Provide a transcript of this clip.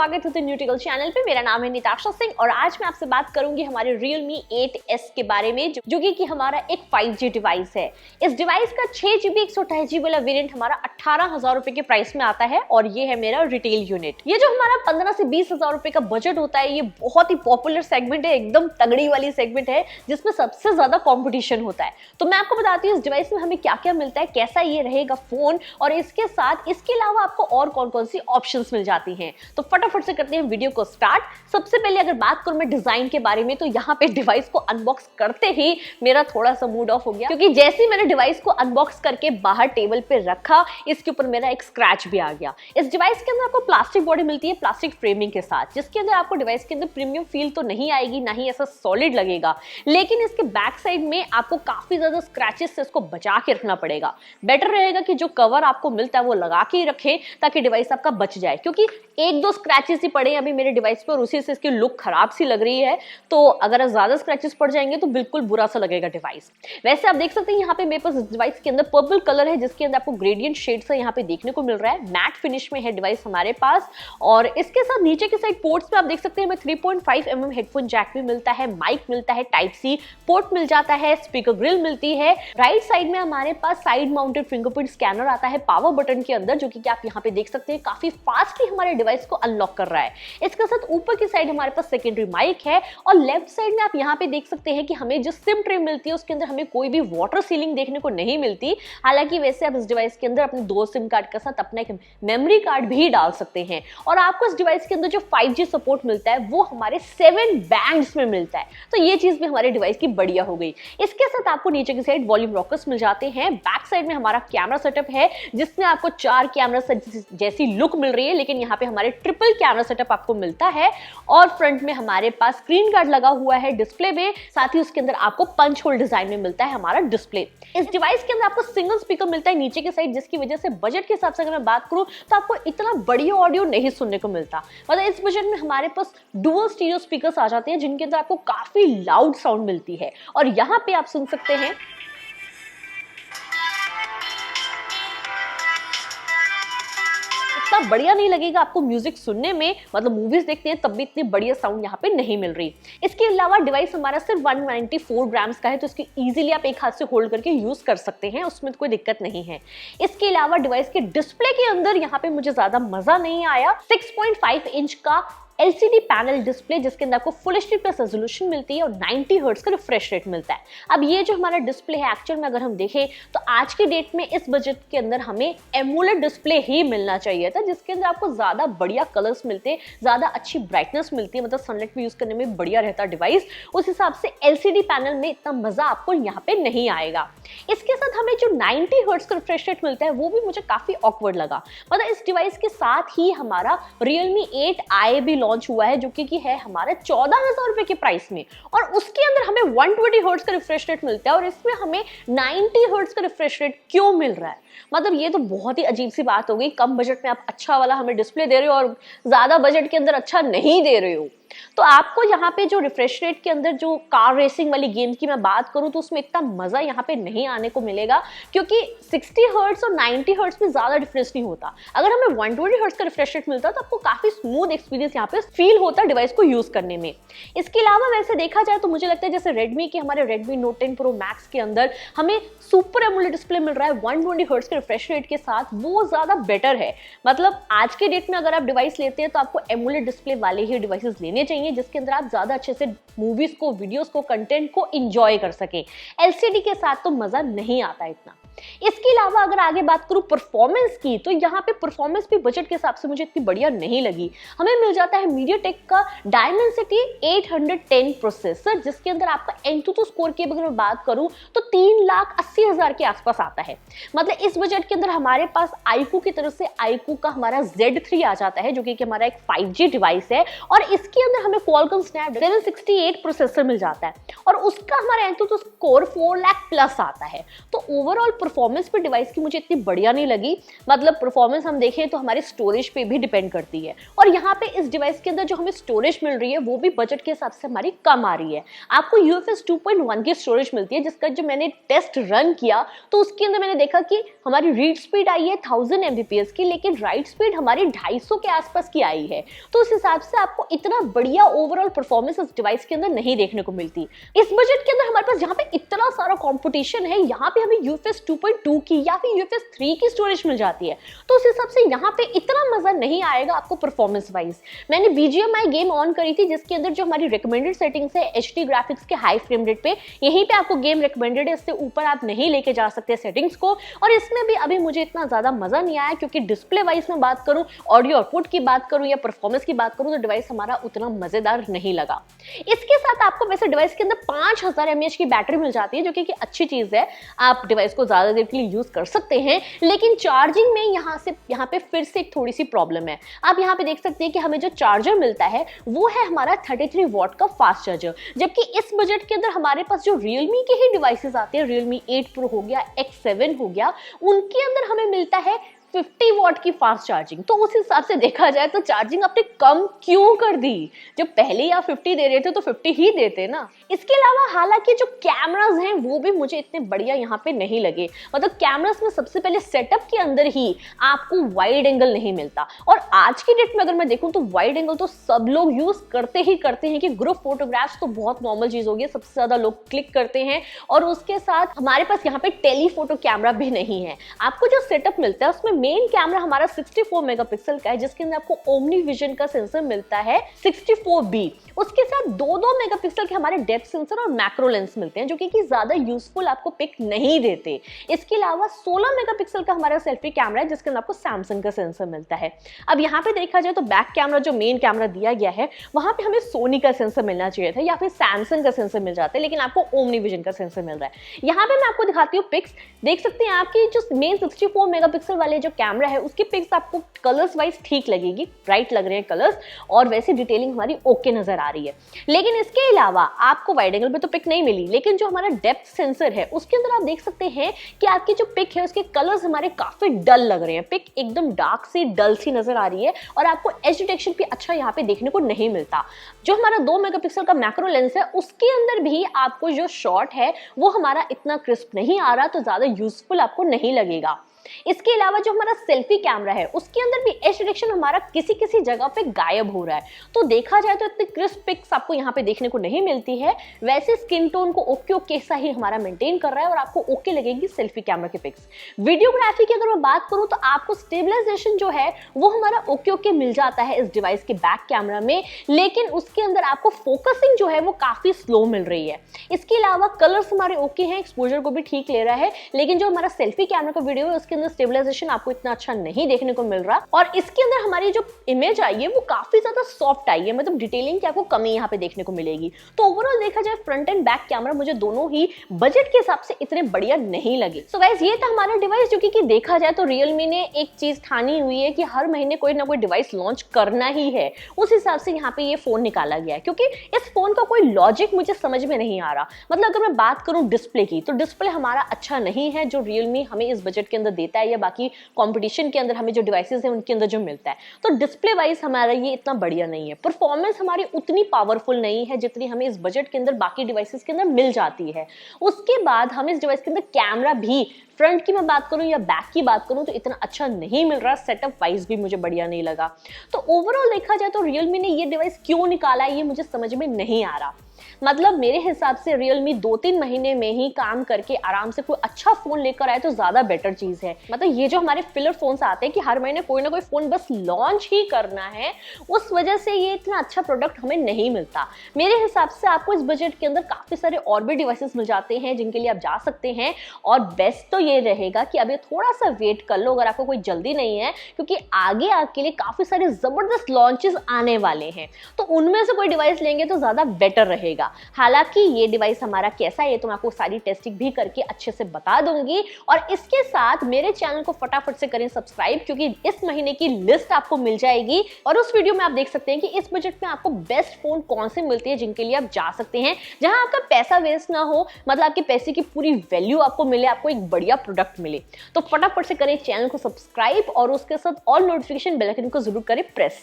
स्वागत है TheNutriGurl channel पे। मेरा नाम है निताशा सिंह और आज मैं आपसे बात करूंगी हमारे Realme 8S के बारे में, जो कि हमारा एक 5G डिवाइस है। इस डिवाइस का 6GB 128GB वाला वेरिएंट हमारा 18,000 रुपए के प्राइस में आता है और ये है मेरा रिटेल यूनिट। ये जो हमारा 15 से 20,000 रुपए का बजट होता है, ये बहुत ही पॉपुलर सेगमेंट है, एकदम तगड़ी वाली सेगमेंट है जिसमें सबसे ज्यादा कॉम्पिटिशन होता है। तो मैं आपको बताती हूँ इस डिवाइस में हमें क्या क्या मिलता है, कैसा ये रहेगा फोन, और इसके साथ इसके अलावा आपको और कौन कौन सी ऑप्शंस मिल जाती हैं। तो फटाफट से करते हैं वीडियो को स्टार्ट। सबसे पहले अगर बात करूं मैं डिजाइन के बारे में, तो यहाँ पे डिवाइस को अनबॉक्स करते ही मेरा थोड़ा सा मूड ऑफ हो गया, क्योंकि जैसे ही मैंने डिवाइस को अनबॉक्स करके बाहर टेबल पे रखा, इसके ऊपर मेरा एक स्क्रैच भी आ गया। इस डिवाइस के अंदर आपको प्लास्टिक बॉडी मिलती है प्लास्टिक फ्रेमिंग के साथ, जिसके अंदर आपको डिवाइस के अंदर प्रीमियम फील तो नहीं आएगी, ना ही ऐसा सॉलिड लगेगा, लेकिन इसके बैक साइड में आपको काफी ज्यादा स्क्रैचेस से इसको बचा के रखना पड़ेगा। बेटर रहेगा कि जो कवर आपको मिलता है वो लगा के ही रखें ताकि डिवाइस आपका बच जाए, क्योंकि एक दो स्क्रैचेस ही पड़े अभी मेरे डिवाइस पे और उसी से इसकी लुक खराब सी लग रही है। तो अगर ज्यादा स्क्रैचेस पड़ जाएंगे तो बिल्कुल बुरा सा लगेगा डिवाइस। वैसे आप देख सकते हैं यहाँ पे मेरे पास डिवाइस के अंदर पर्पल कलर है, जिसके अंदर आपको ग्रेडियंट शेड से यहाँ पे देखने को मिल रहा है। मैट फिनिश में है डिवाइस हमारे पास, और इसके साथ नीचे की साइड पोर्ट्स में आप देख सकते हैं हमें 3.5mm हेडफोन जैक भी मिलता है, माइक मिलता है, टाइप सी पोर्ट मिल जाता है, स्पीकर ग्रिल मिलती है। राइट साइड में हमारे पास साइड माउंटेड फिंगरप्रिंट स्कैनर आता है पावर बटन के अंदर, जो कि आप यहाँ पे देख सकते हैं काफी फास्टली हमारे डिवाइस को अनलॉक कर रहा है। इसके साथ ऊपर की साइड हमारे पास सेकेंडरी माइक है, और लेफ्ट साइड में आप यहाँ पे देख सकते हैं कि हमें जो सिम ट्रे मिलती है उसके अंदर हमें कोई भी वाटर सीलिंग देखने को नहीं मिलती। हालांकि वैसे आप इस डिवाइस के अंदर अपने 2 सिम कार्ड के साथ अपना एक मेमोरी कार्ड भी डाल सकते हैं, और आपको इस डिवाइस के अंदर जो 5G सपोर्ट मिलता है वो हमारे 7 बैंड्स में मिलता है। तो ये चीज भी हमारे डिवाइस की बढ़िया हो गई। इसके साथ आपको नीचे की साइड वॉल्यूम रॉकर्स मिल जाते हैं। बैक साइड में हमारा कैमरा सेटअप है, जिसमें आपको 4 कैमरा जैसी लुक मिल रही है, लेकिन यहाँ पे हमारे ट्रिपल कैमरा सेटअप आपको मिलता है। और फ्रंट में हमारे पास स्क्रीन गार्ड लगा हुआ है डिस्प्ले में, साथ ही उसके अंदर आपको पंच होल डिजाइन में मिलता है हमारा डिस्प्ले। इस डिवाइस के अंदर आपको सिंगल स्पीकर मिलता है नीचे की साइड, जिसकी वजह से बजट के हिसाब से अगर मैं बात करूं तो आपको इतना बढ़िया ऑडियो नहीं सुनने को मिलता। मतलब इस बजट में हमारे पास डुअल स्टीरियो स्पीकर्स आ जाते हैं, जिनके अंदर आपको काफी लाउड साउंड मिलती है, और यहाँ पे आप सुन सकते हैं इतना बढ़िया नहीं लगेगा आपको म्यूजिक सुनने में, मतलब मूवीज देखते हैं तब भी इतनी बढ़िया साउंड यहाँ पे नहीं मिल रही। इसके अलावा डिवाइस हमारा सिर्फ 194 ग्राम्स का है, तो इसकी इजीली आप एक हाथ से होल्ड करके यूज कर सकते हैं, उसमें तो कोई दिक्कत नहीं है। इसके अलावा डिवाइस के डिस्प्ले के अंदर यहाँ पे मुझे ज्यादा मजा नहीं आया। 6.5 इंच का LCD पैनल डिस्प्ले, जिसके अंदर आपको फुल HD प्लस रेजोल्यूशन मिलती है और 90 हर्ट्ज का रिफ्रेश रेट मिलता है। अब ये जो हमारा डिस्प्ले है, एक्चुअल में अगर हम देखें तो आज के डेट में इस बजट के अंदर हमें एमोलेड डिस्प्ले ही मिलना चाहिए था, जिसके अंदर आपको ज्यादा बढ़िया कलर्स मिलते हैं, ज्यादा अच्छी ब्राइटनेस मिलती है, मतलब सनलाइट में यूज करने में बढ़िया रहता डिवाइस। उस हिसाब से LCD पैनल में इतना मजा आपको यहाँ पे नहीं आएगा। इसके साथ हमें जो 90 हर्ट्ज का रिफ्रेश रेट मिलता है वो भी मुझे काफी ऑकवर्ड लगा। मतलब इस डिवाइस के साथ ही हमारा Realme 8i भी लॉन्च हुआ है, जो कि है हमारे 14,000 रुपए के प्राइस में, और उसके अंदर हमें 120 हर्ट्ज का रिफ्रेश रेट मिलता है, और इसमें हमें 90 हर्ट्ज का रिफ्रेश रेट क्यों मिल रहा है? मतलब ये तो बहुत ही अजीब सी बात हो गई। कम बजट में आप अच्छा वाला हमें डिस्प्ले दे रहे हो और ज्यादा बजट के अंदर अच्छा नहीं दे रहे हो। तो आपको यहाँ पे जो रिफ्रेश रेट के अंदर जो कार रेसिंग वाली गेम की मैं बात करूं तो उसमें इतना मजा यहाँ पे नहीं आने को मिलेगा, क्योंकि 60 हर्ट्ज और 90 हर्ट्ज में ज्यादा डिफरेंस नहीं होता। अगर हमें 120 हर्ट्ज का रिफ्रेश रेट मिलता तो आपको काफी स्मूथ एक्सपीरियंस यहाँ पे फील होता डिवाइस को यूज करने में। इसके अलावा वैसे देखा जाए तो मुझे लगता है जैसे रेडमी के हमारे रेडमी नोट 10 प्रो मैक्स के अंदर हमें सुपर एमोलेड डिस्प्ले मिल रहा है 120 हर्ट्ज के रिफ्रेश रेट के साथ, वो ज्यादा बेटर है। मतलब आज के डेट में अगर आप डिवाइस लेते हैं तो आपको एमोलेड डिस्प्ले वाले ही डिवाइसेस लेने चाहिए, जिसके अंदर आप ज्यादा अच्छे से मूवीज को, वीडियोस को, कंटेंट को एंजॉय कर सके। LCD के साथ तो मजा नहीं आता इतना। इसके अलावा अगर आगे बात करूं परफॉर्मेंस की, तो यहाँ पे परफॉर्मेंस भी बजट के हिसाब से मुझे इतनी बढ़िया नहीं लगी। हमें मिल जाता है मीडियाटेक का डायमेंसिटी 810 प्रोसेसर, जिसके अंदर आपका Antutu स्कोर की अगर मैं बात करूं तो 3,80,000 के आसपास आता है। मतलब इस बजट के अंदर हमारे पास iQOO की तरफ से iQOO का हमारा Z3 आ जाता है, जो कि हमारा एक 5G डिवाइस है, और इसके अंदर हमें Qualcomm Snapdragon 768 प्रोसेसर मिल जाता है, और उसका हमारा Antutu स्कोर 4 लाख प्लस आता है। तो ओवरऑल परफॉर्मेंस भी डिवाइस की मुझे इतनी बढ़िया नहीं लगी। मतलब परफॉर्मेंस हम देखें तो हमारे स्टोरेज पे भी डिपेंड करती है, और यहाँ पे इस डिवाइस के अंदर जो हमें स्टोरेज मिल रही है वो भी बजट के हिसाब से हमारी कम आ रही है। आपको UFS 2.1 की स्टोरेज मिलती है, जिसका जो मैंने टेस्ट रन किया तो उसके अंदर मैंने देखा कि हमारी रीड स्पीड आई है 1000 Mbps की, लेकिन राइट स्पीड हमारी 250 के आसपास की आई है। तो उस हिसाब से आपको इतना बढ़िया ओवरऑल परफॉर्मेंस इस डिवाइस के अंदर नहीं देखने को मिलती। इस बजट के अंदर हमारे पास जहाँ पे इतना सारा कंपटीशन है, यहाँ पे हमें UFS 2.2 की या फिर UFS 3 की स्टोरेज मिल जाती है, तो उस हिसाब से यहाँ पे इतना मजा नहीं आएगा आपको परफॉर्मेंस वाइज। मैंने BGMI गेम ऑन करी थी, जिसके अंदर जो हमारी रिकमेंडेड सेटिंग्स है HD ग्राफिक्स के हाई फ्रेम रेट पे, यहीं पे आपको गेम रिकमेंडेड है, इससे ऊपर आप नहीं लेके जा सकते सेटिंग्स को। और इसमें भी अभी मुझे इतना ज्यादा मजा नहीं आया, क्योंकि डिस्प्ले वाइज में बात करूं, ऑडियो आउटपुट की बात करूं या परफॉर्मेंस की बात करूं, तो डिवाइस हमारा उतना मजेदार नहीं लगा। इसके साथ आपको वैसे डिवाइस के अंदर 5000 mAh की बैटरी मिल जाती है, जो कि अच्छी चीज है, आप डिवाइस को ज्यादा देर के लिए यूज कर सकते हैं। लेकिन चार्जिंग में यहाँ पे फिर से एक थोड़ी सी प्रॉब्लम है। आप यहाँ पे देख सकते हैं कि हमें जो चार्जर मिलता है वो है हमारा 33 वॉट का फास्ट चार्जर, जबकि इस बजट के अंदर हमारे पास जो Realme के ही डिवाइसेस आते हैं, Realme 8 Pro हो गया, X7 हो गया, उनके अंदर हमें मिलता है 50 वॉट की फास्ट चार्जिंग। तो उस हिसाब से देखा जाए तो चार्जिंग आपने कम क्यों कर दी? जब पहले आप 50 दे रहे थे तो 50 ही देते ना। इसके अलावा हालांकि जो कैमरास हैं वो भी मुझे इतने बढ़िया यहाँ पे नहीं लगे। मतलब कैमरास में सबसे पहले सेटअप के अंदर ही आपको वाइड एंगल नहीं मिलता, और आज की डेट में अगर मैं देखूं तो वाइड एंगल तो सब लोग यूज करते हैं कि ग्रुप फोटोग्राफ्स तो बहुत नॉर्मल चीज हो गई, सबसे ज्यादा लोग क्लिक करते हैं। और उसके साथ हमारे पास यहाँ पे टेलीफोटो कैमरा भी नहीं है। आपको जो सेटअप मिलता है उसमें मेन कैमरा हमारा 64 मेगापिक्सल का है, जिसके अंदर आपको ओमनी विजन का सेंसर मिलता है 64B। उसके साथ 2 मेगापिक्सल के हमारे डेप्थ सेंसर और मैक्रो लेंस मिलते हैं, जो कि ज्यादा यूजफुल आपको पिक नहीं देते। इसके अलावा 16 मेगापिक्सल का हमारा सेल्फी कैमरा है, जिसके अंदर आपको सैमसंग का सेंसर मिलता है। अब यहाँ पे देखा जाए तो बैक कैमरा जो मेन कैमरा दिया गया है वहां पे हमें सोनी का सेंसर मिलना चाहिए था या फिर सैमसंग का सेंसर मिल जाता है, लेकिन आपको ओमनी विजन का सेंसर मिल रहा है। यहाँ पे मैं आपको दिखाती हूँ पिक्स, देख सकते हैं आपकी जो मेन 64 मेगापिक्सल वाले जो कैमरा है उसकी पिक्स आपको कलर्स वाइज ठीक लगेगी, ब्राइट लग रहे हैं कलर्स, और वैसे डिटेलिंग हमारी ओके नजर आ रही है। लेकिन इसके अलावा आपको वाइड एंगल पे तो पिक नहीं मिली, लेकिन जो हमारा डेप्थ सेंसर है उसके अंदर आप देख सकते हैं कि आपकी जो पिक है उसके कलर्स हमारे काफी डल लग रहे हैं। पिक एकदम डार्क सी डल सी नजर आ रही है, और आपको एज डिटेक्शन भी अच्छा यहाँ पे देखने को नहीं मिलता। जो हमारा 2 मेगापिक्सल का मैक्रो लेंस है उसके अंदर भी आपको जो शॉट है वो हमारा इतना क्रिस्प नहीं आ रहा, तो ज्यादा यूजफुल आपको नहीं लगेगा। इसके अलावा जो हमारा सेल्फी कैमरा है उसके अंदर भी एज डिटेक्शन हमारा किसी किसी जगह पे गायब हो रहा है। तो देखा जाए तो इतनी क्रिस्प पिक्स आपको यहाँ पे देखने को नहीं मिलती है। वैसे स्किन टोन को ओके सा ही हमारा मेंटेन कर रहा है, और आपको ओके लगेगी सेल्फी कैमरा की पिक्स। वीडियोग्राफी की अगर मैं बात करूं तो आपको स्टेबलाइजेशन जो है वो हमारा ओके मिल जाता है इस डिवाइस के बैक कैमरा में, लेकिन उसके अंदर आपको फोकसिंग जो है वो काफी स्लो मिल रही है। इसके अलावा कलर्स हमारे ओके हैं, एक्सपोजर को भी ठीक ले रहा है, लेकिन जो हमारा सेल्फी कैमरा का वीडियो है उसके अंदर स्टेबलाइजेशन आपको इतना अच्छा नहीं देखने को मिल रहा, और इसके अंदर हमारी जो इमेज आई है वो काफी ज्यादा सॉफ्ट आई है। मतलब डिटेलिंग की आपको कमी यहाँ पे देखने को मिलेगी। तो ओवरऑल देखा जाए फ्रंट एंड बैक कैमरा मुझे दोनों ही बजट के हिसाब से इतने बढ़िया नहीं लगे। सो गाइस ये था हमारा डिवाइस, जो कि देखा जाए तो Realme ने एक चीज ठानी हुई है कि हर महीने कोई ना कोई डिवाइस लॉन्च करना ही है। उस हिसाब से यहाँ पे ये फोन निकाला गया है, क्योंकि इस फोन का कोई लॉजिक मुझे समझ में नहीं आ रहा। मतलब अगर मैं बात करूं डिस्प्ले की, तो डिस्प्ले हमारा अच्छा नहीं है जो Realme हमें इस बजट के अंदर देता है, या बाकी कंपटीशन के अंदर हमें जो डिवाइसेस हैं उनके अंदर जो मिलता है। तो डिस्प्ले वाइज हमारा ये इतना बढ़िया नहीं है। परफॉर्मेंस हमारी उतनी पावरफुल नहीं है जितनी हमें इस बजट के अंदर बाकी डिवाइसेस के अंदर मिल जाती है। उसके बाद हमें इस डिवाइस के अंदर कैमरा भी, फ्रंट की मैं बात करूं या बैक की बात करूं, तो इतना अच्छा नहीं मिल रहा। सेटअप वाइज भी मुझे बढ़िया नहीं लगा। तो ओवरऑल देखा जाए तो Realme ने ये डिवाइस क्यों निकाला है ये मुझे समझ में नहीं आ रहा। मतलब मेरे हिसाब से Realme 2-3 महीने में ही काम करके आराम से कोई अच्छा फोन लेकर आए तो ज्यादा बेटर चीज है। मतलब ये जो हमारे फिलर फोन्स आते हैं कि हर महीने कोई ना कोई फोन बस लॉन्च ही करना है, उस वजह से ये इतना अच्छा प्रोडक्ट हमें नहीं मिलता। मेरे हिसाब से आपको इस बजट के अंदर काफी सारे और भी डिवाइसेस मिल जाते हैं जिनके लिए आप जा सकते हैं, और बेस्ट तो ये रहेगा कि अभी थोड़ा सा वेट कर लो अगर आपको कोई जल्दी नहीं है, क्योंकि आगे आपके लिए काफी सारे जबरदस्त लॉन्चेस आने वाले हैं। तो उनमें से कोई डिवाइस लेंगे तो ज्यादा बेटर रहेगा। मिलेगा। हालांकि ये डिवाइस हमारा कैसा है तो मैं आपको सारी टेस्टिंग भी करके अच्छे से बता दूंगी। और इसके साथ मेरे चैनल को फटाफट से करें सब्सक्राइब, क्योंकि इस महीने की लिस्ट आपको मिल जाएगी और उस वीडियो में आप देख सकते हैं कि इस बजट में आपको बेस्ट फोन कौन से मिलते हैं जिनके लिए आप जा सकते हैं, जहां आपका पैसा वेस्ट ना हो, मतलब आपके पैसे की पूरी वैल्यू आपको मिले, आपको एक बढ़िया प्रोडक्ट मिले। तो फटाफट से करें चैनल को सब्सक्राइब और उसके साथ ऑल नोटिफिकेशन बेल आइकन को जरूर करें प्रेस।